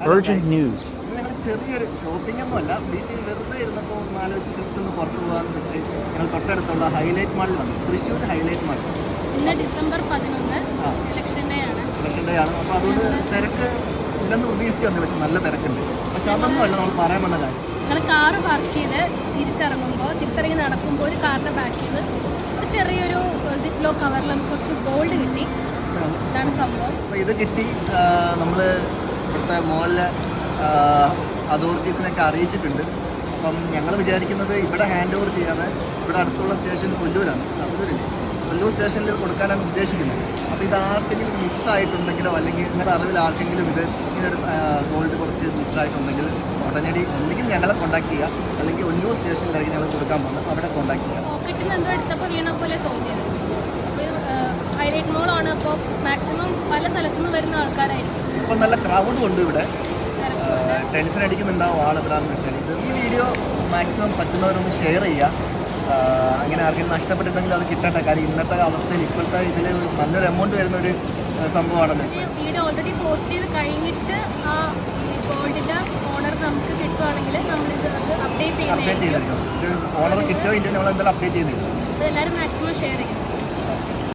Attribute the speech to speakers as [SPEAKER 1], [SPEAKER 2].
[SPEAKER 1] Urgent news.
[SPEAKER 2] ഞങ്ങൾ ചെറിയൊരു shopping ഒന്നുമല്ല, വീട്ടിൽ വെറുതെ ഇരുന്നപ്പോൾ ഒന്ന് ആലോചിച്ച് ജസ്റ്റ് ഒന്ന് പുറത്ത് പോകാമെന്ന് വെച്ച് ഞങ്ങൾ തൊട്ടടുത്തുള്ള ഹൈലൈറ്റ് മാളിൽ വന്നു. Thrissur highlight mall.
[SPEAKER 3] ഇന്ന് ഡിസംബർ 11 ഇലക്ഷൻ ഡേ ആണ്.
[SPEAKER 2] അപ്പോൾ അതുകൊണ്ട് തിരക്ക് ഇല്ലെന്ന് പ്രതീക്ഷിച്ച് വന്നു, പക്ഷെ നല്ല തിരക്കുണ്ട്. പക്ഷെ അതൊന്നും അല്ല നമ്മൾ പറയാൻ വന്ന കാര്യം.
[SPEAKER 3] ഞങ്ങൾ കാറ് പാർക്ക് ചെയ്ത് തിരിച്ചിറങ്ങി നടക്കുമ്പോൾ ഒരു കാറിൻ്റെ ബാക്കിൽ ഒരു ചെറിയൊരു സിപ്ലോ കവറിൽ നമുക്ക് കുറച്ച് ഗോൾഡ് കിട്ടി. ഇതാണ് സംഭവം.
[SPEAKER 2] അപ്പോൾ ഇത് കിട്ടി. നമ്മൾ ഇവിടുത്തെ മോളിലെ അതോറിറ്റീസിനൊക്കെ അറിയിച്ചിട്ടുണ്ട്. അപ്പം ഞങ്ങൾ വിചാരിക്കുന്നത് ഇവിടെ ഹാൻഡ് ഓവർ ചെയ്യാതെ ഇവിടെ അടുത്തുള്ള സ്റ്റേഷൻ കൊല്ലൂർ സ്റ്റേഷനിൽ ഇത് കൊടുക്കാനാണ് ഉദ്ദേശിക്കുന്നത്. അപ്പോൾ ഇത് ആർക്കെങ്കിലും മിസ്സായിട്ടുണ്ടെങ്കിലോ അല്ലെങ്കിൽ നിങ്ങളുടെ അറിവിൽ ആർക്കെങ്കിലും ഇതൊരു ഗോൾഡ് കുറച്ച് മിസ്സായിട്ടുണ്ടെങ്കിൽ ഉടനടി ഒന്നുകിൽ ഞങ്ങളെ കോൺടാക്ട് ചെയ്യുക, അല്ലെങ്കിൽ ഒല്ലൂർ സ്റ്റേഷനിലായിരിക്കും ഞങ്ങൾ കൊടുക്കാൻ പോകുന്നത്, അവിടെ കോൺടാക്ട് ചെയ്യുക.
[SPEAKER 3] പോക്കറ്റിൽ എന്തോ എടുത്തപ്പോൾ വീണ പോലെ തോന്നിയത്. ഹൈലൈറ്റ് മോളാണ്, അപ്പോൾ മാക്സിമം പല സ്ഥലത്തുനിന്ന് വരുന്ന ആൾക്കാരായിരിക്കും.
[SPEAKER 2] ഇപ്പം നല്ല ക്രൗഡും ഉണ്ട് ഇവിടെ. ടെൻഷൻ അടിക്കുന്നുണ്ടാവും ആളെവിടാന്ന് വെച്ചാൽ. ഈ വീഡിയോ മാക്സിമം പറ്റുന്നവരൊന്ന് ഷെയർ ചെയ്യുക. അങ്ങനെ ആർക്കെങ്കിലും നഷ്ടപ്പെട്ടിട്ടുണ്ടെങ്കിൽ അത് കിട്ടട്ടെ. കാര്യം ഇന്നത്തെ അവസ്ഥയിൽ ഇപ്പോഴത്തെ ഇതിൽ നല്ലൊരു എമൗണ്ട് വരുന്ന ഒരു സംഭവമാണത്.
[SPEAKER 3] വീഡിയോ ഓൾറെഡി പോസ്റ്റ് ചെയ്ത് കഴിഞ്ഞിട്ട് ആ ഗോൾഡിൻ്റെ ഓണർ നമുക്ക് കിട്ടുവാണെങ്കിൽ നമ്മളിത് അപ്ഡേറ്റ്
[SPEAKER 2] ചെയ്തിരിക്കും. ഇത് ഓണർ കിട്ടുകയോ ഇല്ലയോ നമ്മൾ എന്തായാലും അപ്ഡേറ്റ് ചെയ്തിരിക്കും.
[SPEAKER 3] എല്ലാവരും മാക്സിമം ഷെയർ ചെയ്യും.